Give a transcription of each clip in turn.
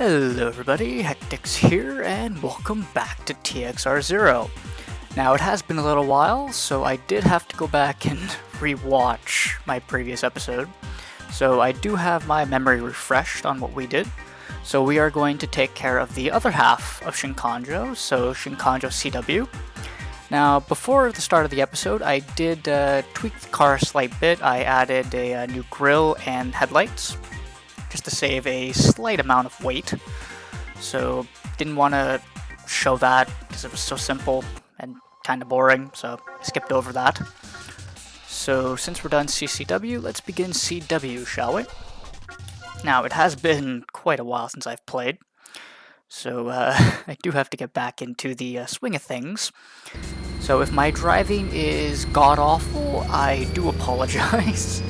Hello everybody, HectiX here, and welcome back to TXR 0. Now it has been a little while, so I did have to go back and rewatch my previous episode. So I do have my memory refreshed on what we did. So we are going to take care of the other half of Shinkanjo, so Shinkanjo CW. Now before the start of the episode, I did tweak the car a slight bit. I added a new grille and headlights, just to save a slight amount of weight. So didn't want to show that because it was so simple and kind of boring, so I skipped over that. So since we're done CCW, let's begin CW, shall we? Now it has been quite a while since I've played, so I do have to get back into the swing of things. So if my driving is god-awful, I do apologize.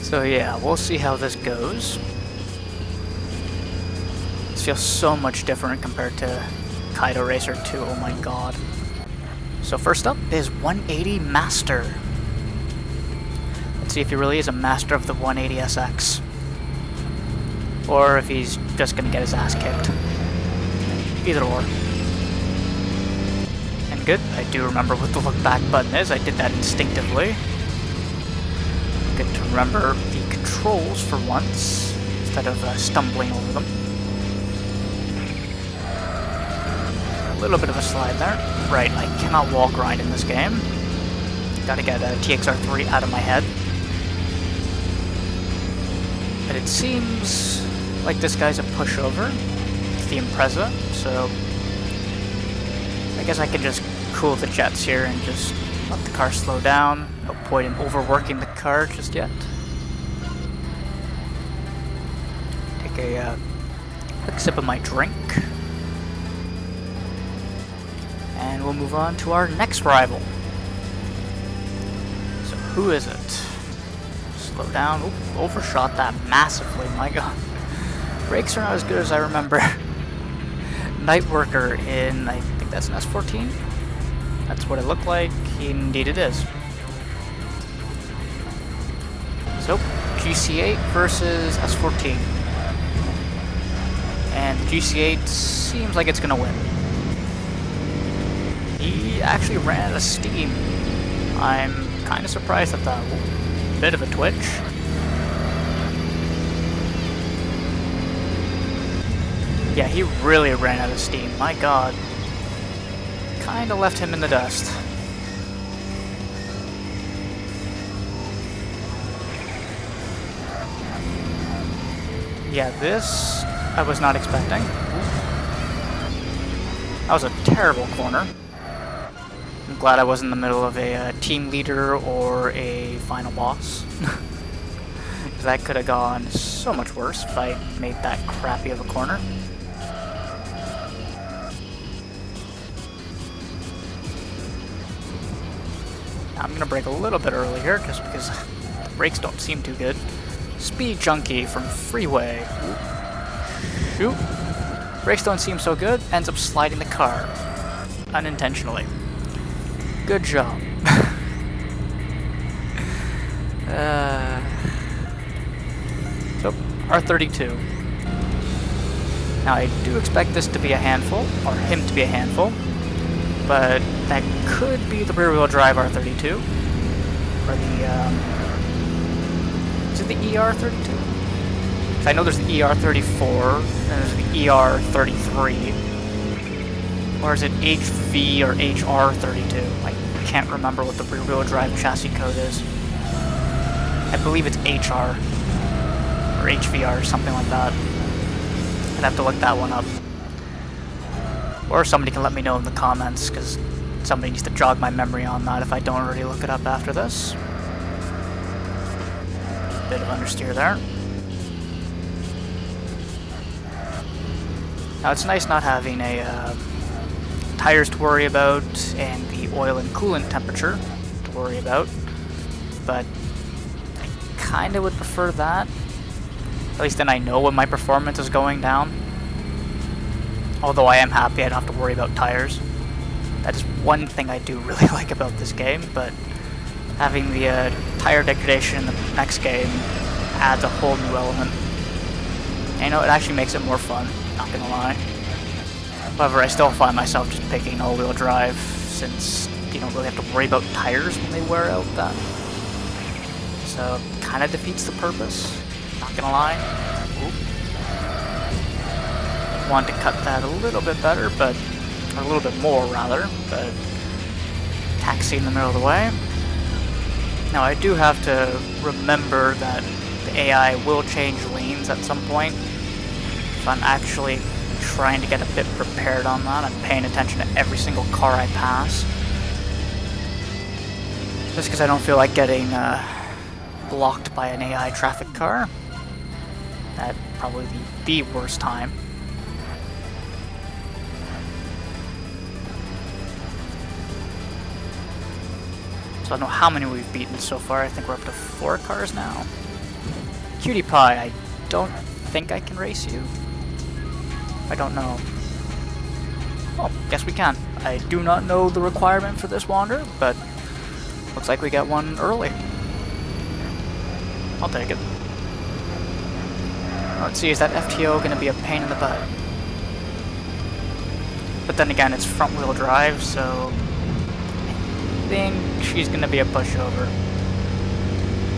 So yeah, we'll see how this goes. This feels so much different compared to Kaido Racer 2, oh my god. So first up is 180 Master. Let's see if he really is a master of the 180SX. Or if he's just gonna get his ass kicked. Either or. And good, I do remember what the look back button is, I did that instinctively. Good to remember the controls for once, instead of stumbling over them. A little bit of a slide there. Right, I cannot wall grind in this game. Gotta get TXR 3 out of my head. But it seems like this guy's a pushover. It's the Impreza, so I guess I can just cool the jets here and just let the car slow down. No point in overworking the car just yet. Take a quick sip of my drink. And we'll move on to our next rival. So who is it? Slow down. Oop, overshot that massively, my god. Brakes are not as good as I remember. Nightworker in, I think that's an S14? That's what it looked like. Indeed it is. So, GC8 versus S14. And GC8 seems like it's gonna win. He actually ran out of steam. I'm kind of surprised at that. Ooh, bit of a twitch. Yeah, he really ran out of steam. My god. Kinda left him in the dust. Yeah, this I was not expecting. That was a terrible corner. I'm glad I wasn't in the middle of a team leader or a final boss. That could have gone so much worse if I made that crappy of a corner. I'm gonna brake a little bit early here just because the brakes don't seem too good. Speed Junkie from Freeway. Shoot. Brakes don't seem so good, ends up sliding the car. Unintentionally. Good job. So, R32. Now I do expect this to be a handful, or him to be a handful, but that could be the rear-wheel drive R32, or the, is it the ER32? I know there's the ER34, and there's the ER33, or is it HV or HR32? I can't remember what the rear-wheel drive chassis code is. I believe it's HR, or HVR, or something like that. I'd have to look that one up. Or somebody can let me know in the comments, because somebody needs to jog my memory on that if I don't already look it up after this. Bit of understeer there. Now it's nice not having a tires to worry about and the oil and coolant temperature to worry about, but I kinda would prefer that. At least then I know when my performance is going down. Although I am happy I don't have to worry about tires. That is one thing I do really like about this game, but having the tire degradation in the next game adds a whole new element. And you know, it actually makes it more fun, not gonna lie. However, I still find myself just picking all-wheel drive since you don't really have to worry about tires when they wear out then. So, kind of defeats the purpose, not gonna lie. Oop. Want to cut that a little bit better, but, or a little bit more rather, but taxi in the middle of the way. Now I do have to remember that the AI will change lanes at some point, so I'm actually trying to get a bit prepared on that. I'm paying attention to every single car I pass, just because I don't feel like getting blocked by an AI traffic car. That'd probably be the worst time. So I don't know how many we've beaten so far. I think we're up to 4 cars now. Cutie Pie, I don't think I can race you. I don't know. Oh, guess we can. I do not know the requirement for this wander, but looks like we got one early. I'll take it. Let's see, is that FTO going to be a pain in the butt? But then again, it's front-wheel drive, so I think she's going to be a pushover.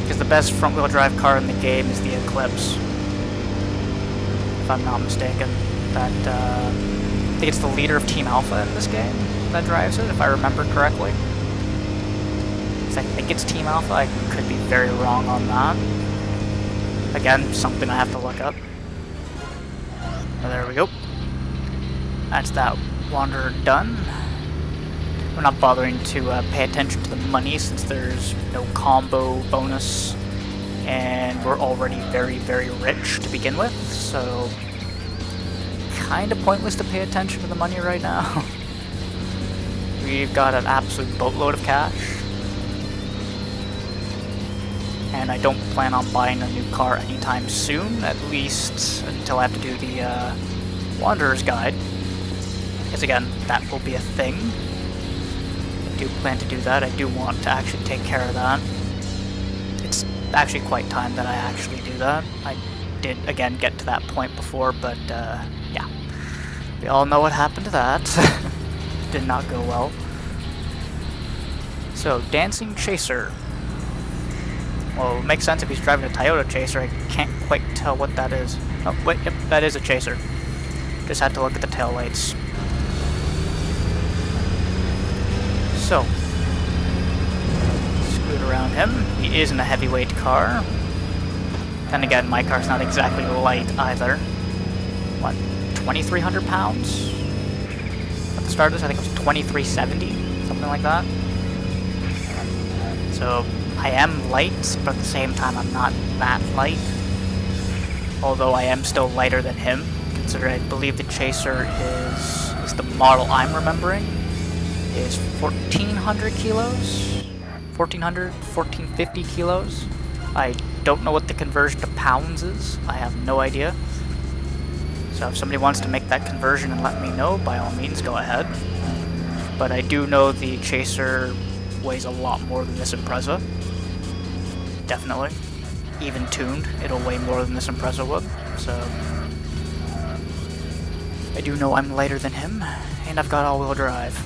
Because the best front-wheel drive car in the game is the Eclipse, if I'm not mistaken. That, I think it's the leader of Team Alpha in this game that drives it, if I remember correctly. I think it's Team Alpha, I could be very wrong on that. Again, something I have to look up. Oh, there we go. That's that wander done. We're not bothering to pay attention to the money since there's no combo bonus, and we're already very, very rich to begin with, so kind of pointless to pay attention to the money right now. We've got an absolute boatload of cash, and I don't plan on buying a new car anytime soon, at least until I have to do the Wanderer's Guide, because again, that will be a thing. I do plan to do that. I do want to actually take care of that. It's actually quite time that I actually do that. I did, again, get to that point before, but yeah. We all know what happened to that. Did not go well. So, Dancing Chaser. Well, it makes sense if he's driving a Toyota Chaser. I can't quite tell what that is. Oh, wait, yep, that is a Chaser. Just had to look at the taillights. So, scoot around him. He is in a heavyweight car. Then again, my car's not exactly light either. What, 2,300 pounds? At the start of this, I think it was 2,370, something like that. So, I am light, but at the same time, I'm not that light. Although I am still lighter than him, considering I believe the Chaser is the model I'm remembering, is 1,400 kilos? 1,400, 1,450 kilos? I don't know what the conversion to pounds is. I have no idea. So if somebody wants to make that conversion and let me know, by all means, go ahead. But I do know the Chaser weighs a lot more than this Impreza. Definitely. Even tuned, it'll weigh more than this Impreza would. So I do know I'm lighter than him, and I've got all-wheel drive.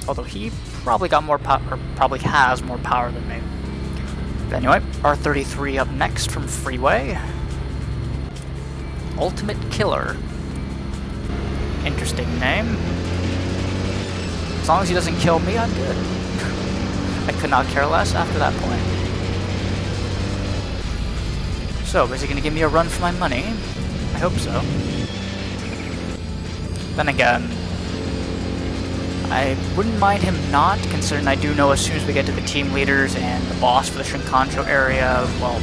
Although he probably got more power, or probably has more power than me. But anyway, R33 up next from Freeway. Ultimate Killer. Interesting name. As long as he doesn't kill me, I'm good. I could not care less after that point. So, is he going to give me a run for my money? I hope so. Then again, I wouldn't mind him not, considering I do know as soon as we get to the team leaders and the boss for the Shinkanjo area, well,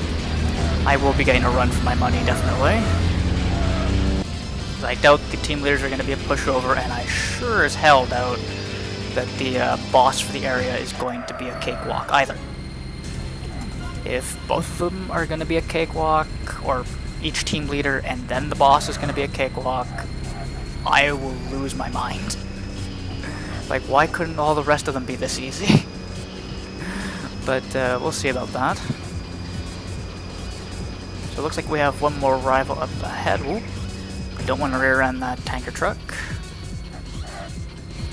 I will be getting a run for my money, definitely. I doubt the team leaders are going to be a pushover, and I sure as hell doubt that the boss for the area is going to be a cakewalk either. If both of them are going to be a cakewalk, or each team leader and then the boss is going to be a cakewalk, I will lose my mind. Like, why couldn't all the rest of them be this easy? But we'll see about that. So So it looks like we have one more rival up ahead. Ooh. We don't want to rear end that tanker truck.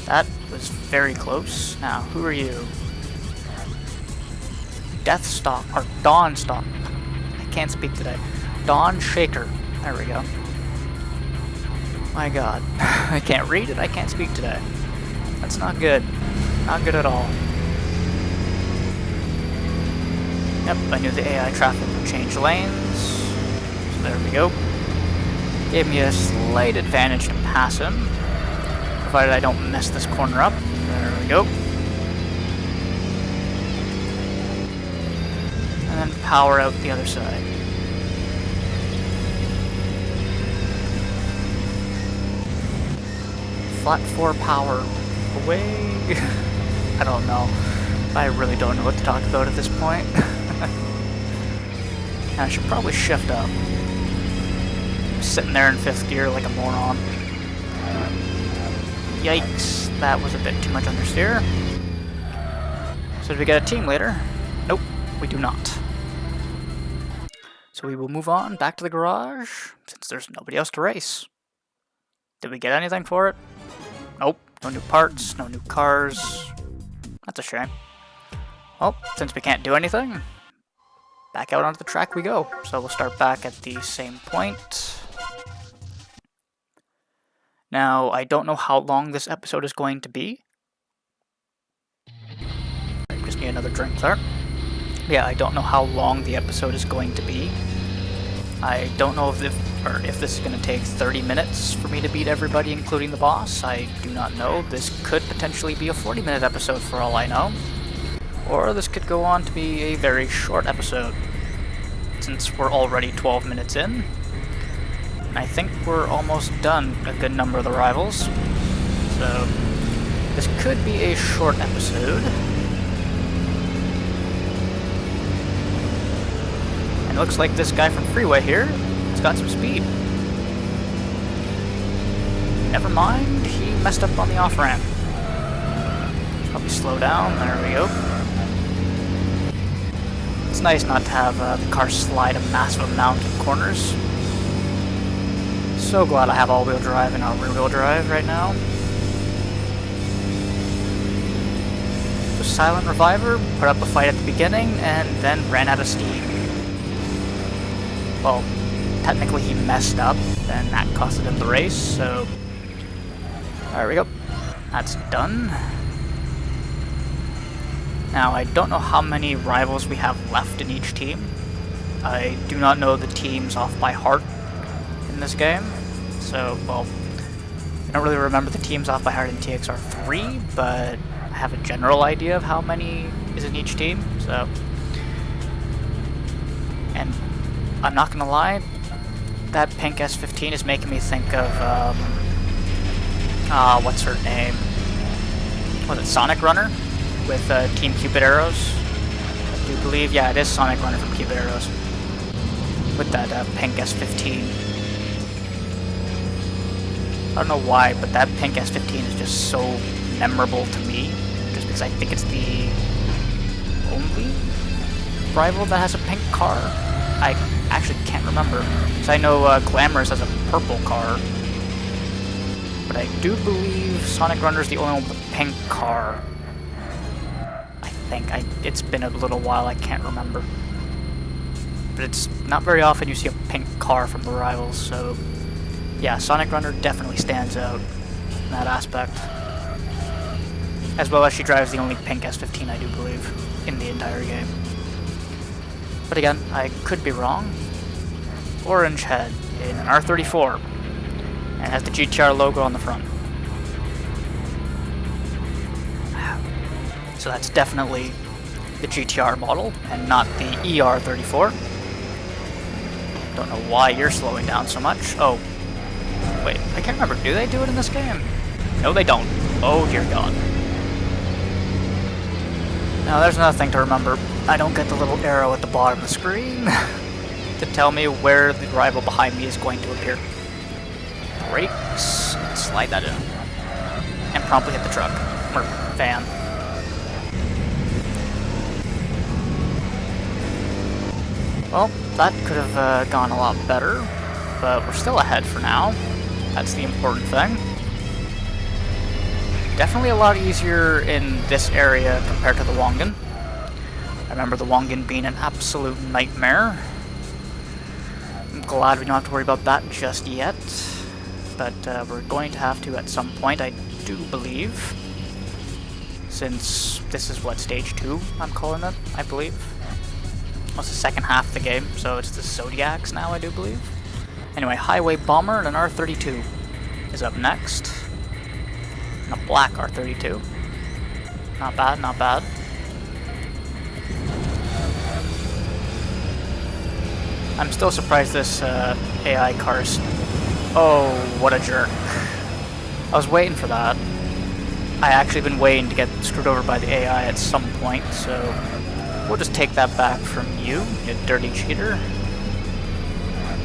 That was very close. Now, who are you? Deathstalk, or Dawnstalk. I can't speak today. Dawn Shaker. There we go. My god. I can't read it, I can't speak today. That's not good. Not good at all. Yep, I knew the AI traffic would change lanes. So there we go. Gave me a slight advantage to pass him, provided I don't mess this corner up. There we go. And then power out the other side. Flat 4 power away. I don't know. I really don't know what to talk about at this point. I should probably shift up. I'm sitting there in 5th gear like a moron. Yikes, that was a bit too much understeer. So did we get a team leader? Nope, we do not. So we will move on back to the garage, since there's nobody else to race. Did we get anything for it? Nope, no new parts, no new cars. That's a shame. Well, since we can't do anything, back out onto the track we go. So we'll start back at the same point. Now, I don't know how long this episode is going to be. I just need another drink there. Yeah, I don't know how long the episode is going to be. I don't know if this is going to take 30 minutes for me to beat everybody, including the boss. I do not know. This could potentially be a 40-minute episode for all I know. Or this could go on to be a very short episode, since we're already 12 minutes in. And I think we're almost done a good number of the rivals. So this could be a short episode. And it looks like this guy from Freeway here has got some speed. Never mind, he messed up on the off-ramp. Probably slow down, there we go. It's nice not to have the car slide a massive amount in corners. So glad I have all-wheel drive and not rear-wheel drive right now. So Silent Reviver put up a fight at the beginning and then ran out of steam. Well, technically he messed up and that costed him the race, so there we go. That's done. Now, I don't know how many rivals we have left in each team. I do not know the teams off by heart in this game. So, well, I don't really remember the teams off by heart in TXR 3, but I have a general idea of how many is in each team, so. And I'm not gonna lie, that pink S15 is making me think of, what's her name? Was it Sonic Runner? With Team Cupid Arrows. I do believe, yeah, it is Sonic Runner from Cupid Arrows. With that pink S15. I don't know why, but that pink S15 is just so memorable to me. Just because I think it's the only rival that has a pink car. I actually can't remember. Because I know Glamorous has a purple car. But I do believe Sonic Runner is the only one with a pink car. It's been a little while, I can't remember. But it's not very often you see a pink car from the rivals, so yeah, Sonic Runner definitely stands out in that aspect. As well as she drives the only pink S15, I do believe, in the entire game. But again, I could be wrong. Orange head in an R34, and has the GTR logo on the front. So that's definitely the GTR model, and not the ER34. Don't know why you're slowing down so much. Oh, wait, I can't remember. Do they do it in this game? No, they don't. Oh, dear God. Now, there's another thing to remember. I don't get the little arrow at the bottom of the screen to tell me where the rival behind me is going to appear. Brakes, slide that in, and promptly hit the truck, or van. Well, that could have gone a lot better, but we're still ahead for now. That's the important thing. Definitely a lot easier in this area compared to the Wongan. I remember the Wongan being an absolute nightmare. I'm glad we don't have to worry about that just yet, but we're going to have to at some point, I do believe, since this is what, stage 2 I'm calling it, I believe. Well, it's the second half of the game, so it's the Zodiacs now, I do believe. Anyway, Highway Bomber and an R32 is up next. And a black R32. Not bad, not bad. I'm still surprised this AI car's... Oh, what a jerk. I was waiting for that. I actually been waiting to get screwed over by the AI at some point, so we'll just take that back from you, you dirty cheater.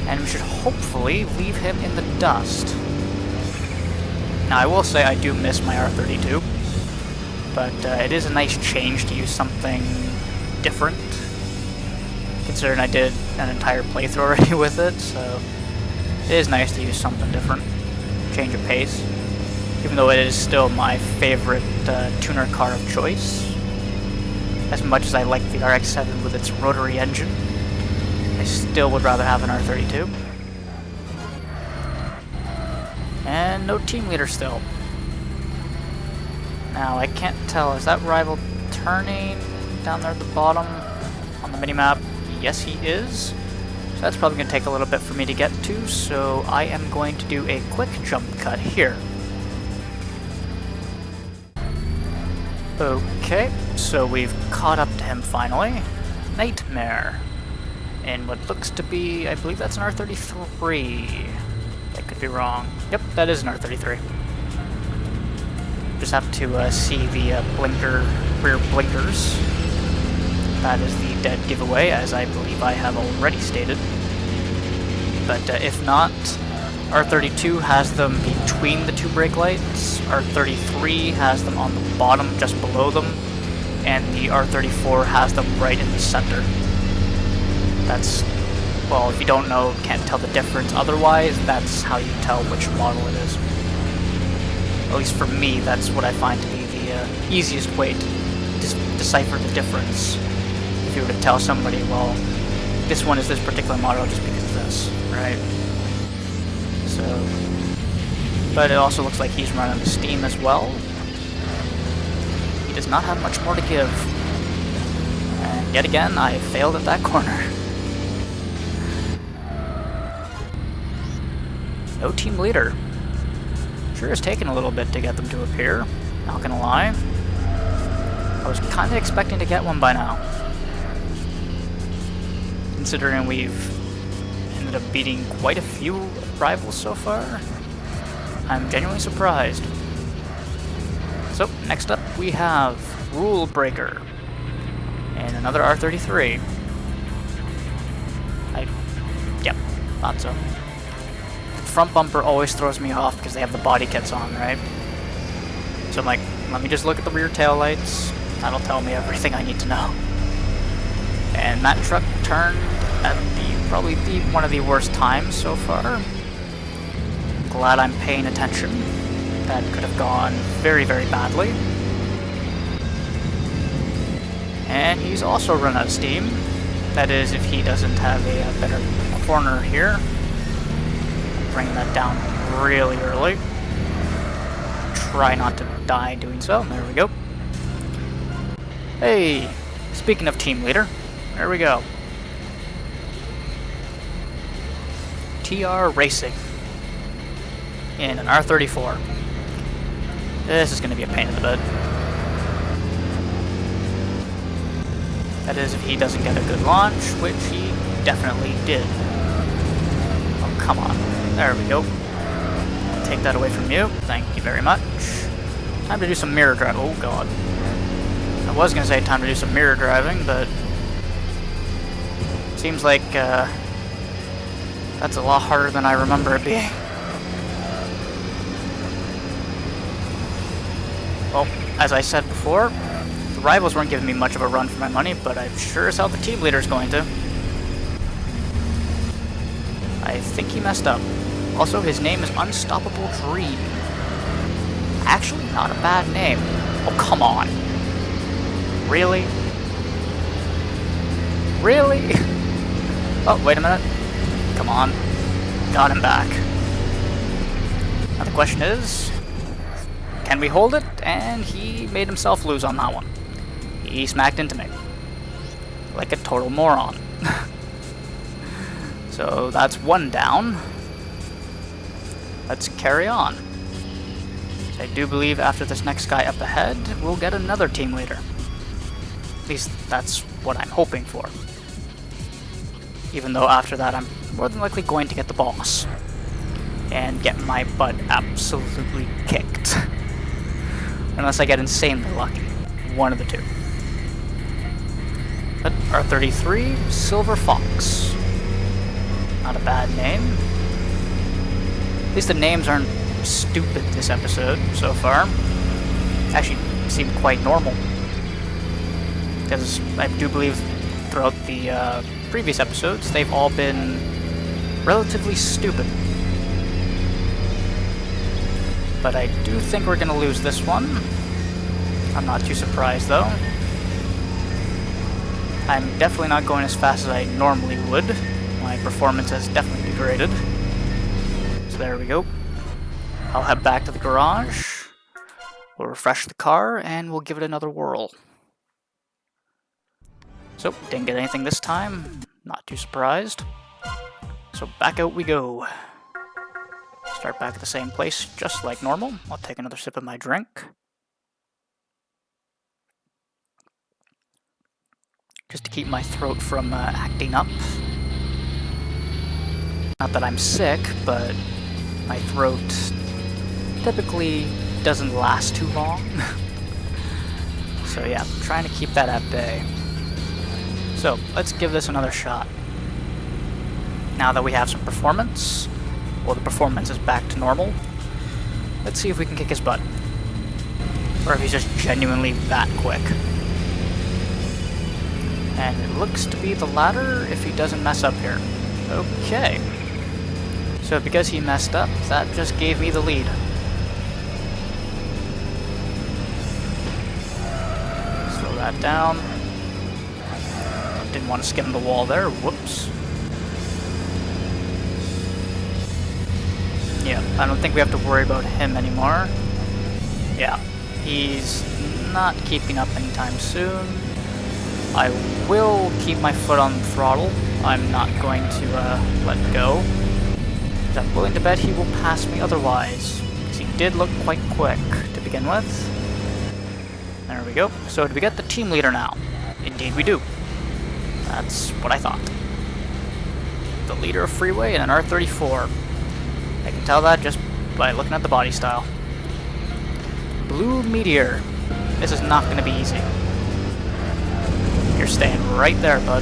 And we should hopefully leave him in the dust. Now, I will say I do miss my R32, but it is a nice change to use something different, considering I did an entire playthrough already with it, so it is nice to use something different, change of pace, even though it is still my favorite tuner car of choice. As much as I like the RX-7 with its rotary engine, I still would rather have an R32. And no team leader still. Now, I can't tell, is that rival turning down there at the bottom on the minimap? Yes, he is. So that's probably going to take a little bit for me to get to, so I am going to do a quick jump cut here. Okay, so we've caught up to him finally. Nightmare. And what looks to be, I believe that's an R33. I could be wrong. Yep, that is an R33. Just have to see the rear blinkers. That is the dead giveaway, as I believe I have already stated. But if not, R32 has them between the two brake lights, R33 has them on the bottom just below them, and the R34 has them right in the center. That's, well, if you don't know, can't tell the difference otherwise, that's how you tell which model it is. At least for me, that's what I find to be the easiest way to decipher the difference. If you were to tell somebody, well, this one is this particular model just because of this, right? So, but it also looks like he's running the steam as well. He does not have much more to give. And yet again, I failed at that corner. No team leader. Sure has taken a little bit to get them to appear, not gonna lie. I was kinda expecting to get one by now. Considering we've ended up beating quite a few rivals so far, I'm genuinely surprised. So, next up we have Rule Breaker, and another R33. Yep, thought so. The front bumper always throws me off because they have the body kits on, right? So I'm like, let me just look at the rear tail lights. That'll tell me everything I need to know. And that truck turned at probably one of the worst times so far. Glad I'm paying attention. That could have gone very, very badly. And he's also run out of steam. That is, if he doesn't have a better corner here. Bring that down really early. Try not to die doing so. There we go. Hey, speaking of team leader, there we go. TR Racing in an R34. This is going to be a pain in the butt. That is, if he doesn't get a good launch, which he definitely did. Oh, come on. There we go. Take that away from you. Thank you very much. Time to do some mirror drive. Oh, God. I was going to say time to do some mirror driving, but seems like that's a lot harder than I remember it being. Well, as I said before, the rivals weren't giving me much of a run for my money, but I'm sure as hell the team leader's going to. I think he messed up. Also, his name is Unstoppable Dream. Actually, not a bad name. Oh, come on. Really? Really? Oh, wait a minute. Come on. Got him back. Now the question is, can we hold it? And he made himself lose on that one. He smacked into me. Like a total moron. So that's one down. Let's carry on. So I do believe after this next guy up ahead, we'll get another team leader. At least that's what I'm hoping for. Even though after that I'm more than likely going to get the boss. And get my butt absolutely kicked. Unless I get insanely lucky. One of the two. But R33, Silver Fox. Not a bad name. At least the names aren't stupid this episode so far. Actually, seem quite normal. Because I do believe throughout the previous episodes, they've all been relatively stupid. But I do think we're going to lose this one. I'm not too surprised, though. I'm definitely not going as fast as I normally would. My performance has definitely degraded. So there we go. I'll head back to the garage. We'll refresh the car, and we'll give it another whirl. So, didn't get anything this time. Not too surprised. So back out we go. Start back at the same place, just like normal. I'll take another sip of my drink. Just to keep my throat from acting up. Not that I'm sick, but my throat typically doesn't last too long. So yeah, I'm trying to keep that at bay. So, let's give this another shot. Now that we have some performance, well, the performance is back to normal, let's see if we can kick his butt. Or if he's just genuinely that quick. And it looks to be the latter if he doesn't mess up here. Okay. So because he messed up, that just gave me the lead. Slow that down. Didn't want to skim the wall there. Whoops. Yeah, I don't think we have to worry about him anymore. Yeah, he's not keeping up anytime soon. I will keep my foot on the throttle. I'm not going to let go. I'm willing to bet he will pass me otherwise, because he did look quite quick to begin with. There we go. So do we get the team leader now? Indeed we do. That's what I thought. The leader of Freeway and an R34. I can tell that just by looking at the body style. Blue Meteor. This is not going to be easy. You're staying right there, bud.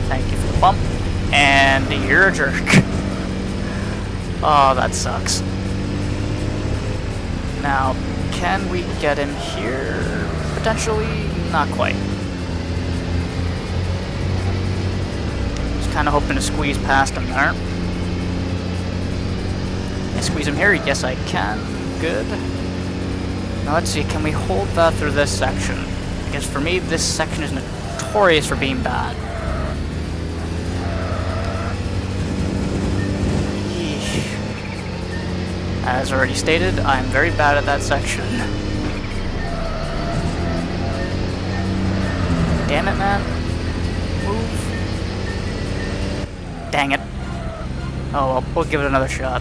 Thank you for the bump. And you're a jerk. Oh, that sucks. Now, can we get him here? Potentially, not quite. Kind of hoping to squeeze past him there. Can I squeeze him here? Yes, I can. Good. Now let's see, can we hold that through this section? Because for me, this section is notorious for being bad. Eesh. As already stated, I'm very bad at that section. Damn it, man. Move. Dang it. Oh well, we'll give it another shot.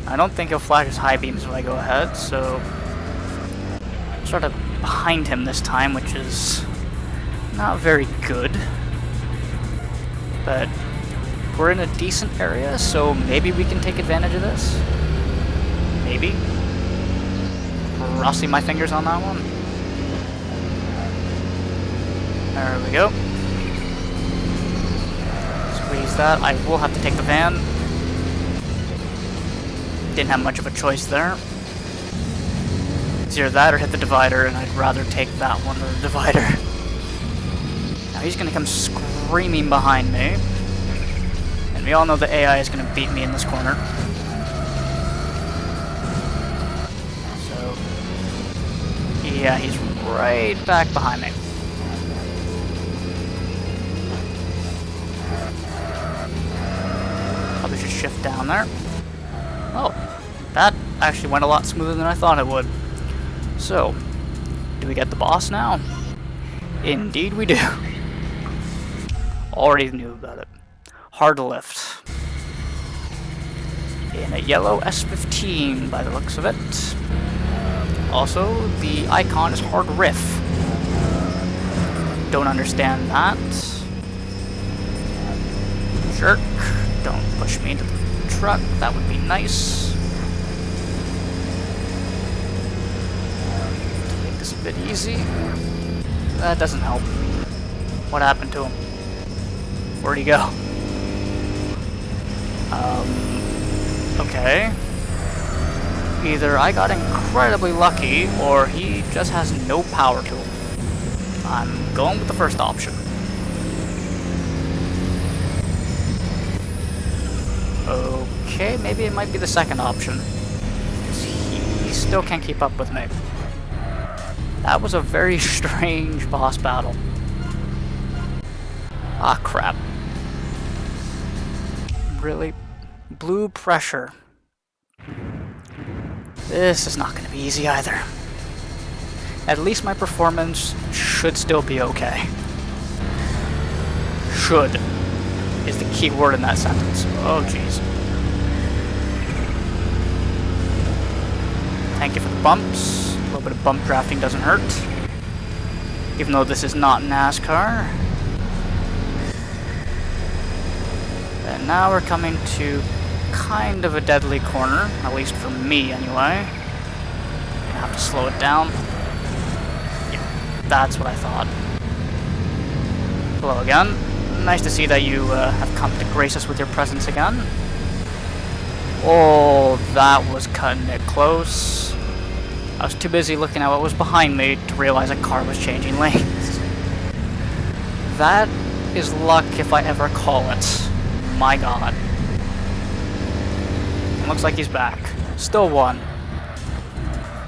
I don't think he'll flash his high beams when I go ahead, so... sort of behind him this time, which is not very good. But we're in a decent area, so maybe we can take advantage of this. Maybe. Crossing my fingers on that one. There we go. Squeeze that. I will have to take the van. Didn't have much of a choice there. It's either that or hit the divider, and I'd rather take that one than the divider. Now he's gonna come screaming behind me. And we all know the AI is going to beat me in this corner. So, yeah, he's right back behind me. Probably should shift down there. Oh, that actually went a lot smoother than I thought it would. So, do we get the boss now? Indeed we do. Already knew about it. Hard lift. In a yellow S15 by the looks of it. Also, the icon is hard riff. Don't understand that. Jerk. Don't push me into the truck. That would be nice. Make this a bit easy. That doesn't help. What happened to him? Where'd he go? Okay. Either I got incredibly lucky, or he just has no power to him. I'm going with the first option. Okay, maybe it might be the second option. He still can't keep up with me. That was a very strange boss battle. Ah, crap. Really? Blue pressure. This is not going to be easy either. At least my performance should still be okay. Should is the key word in that sentence. Oh, jeez. Thank you for the bumps. A little bit of bump drafting doesn't hurt. Even though this is not NASCAR. And now we're coming to kind of a deadly corner, at least for me anyway. I have to slow it down. Yeah, that's what I thought. Hello again. Nice to see that you have come to grace us with your presence again. Oh, that was cutting it close. I was too busy looking at what was behind me to realize a car was changing lanes. That is luck if I ever call it. My god. Looks like he's back. Still won.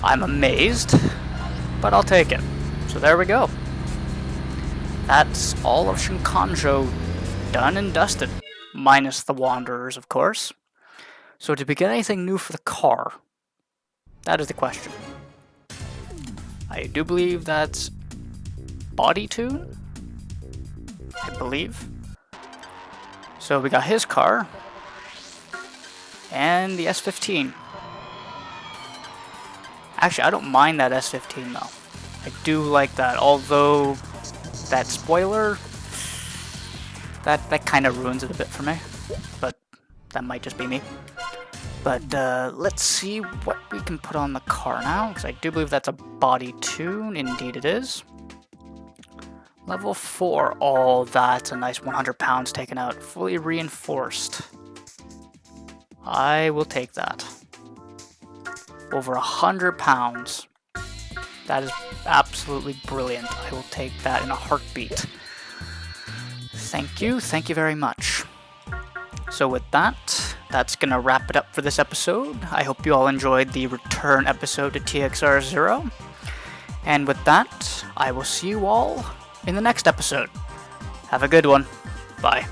I'm amazed, but I'll take it. So there we go. That's all of Shinkanjo done and dusted. Minus the Wanderers, of course. So did we get anything new for the car? That is the question. I do believe that's body tune? I believe. So we got his car. And the S15. Actually, I don't mind that S15 though. I do like that, although that spoiler, that kind of ruins it a bit for me. But that might just be me. But let's see what we can put on the car now, because I do believe that's a body tune. Indeed it is. Level 4. Oh, that's a nice 100 pounds taken out. Fully reinforced. I will take that. Over 100 pounds. That is absolutely brilliant. I will take that in a heartbeat. Thank you very much. So with that, that's gonna wrap it up for this episode. I hope you all enjoyed the return episode to TXR 0. And with that, I will see you all in the next episode. Have a good one. Bye.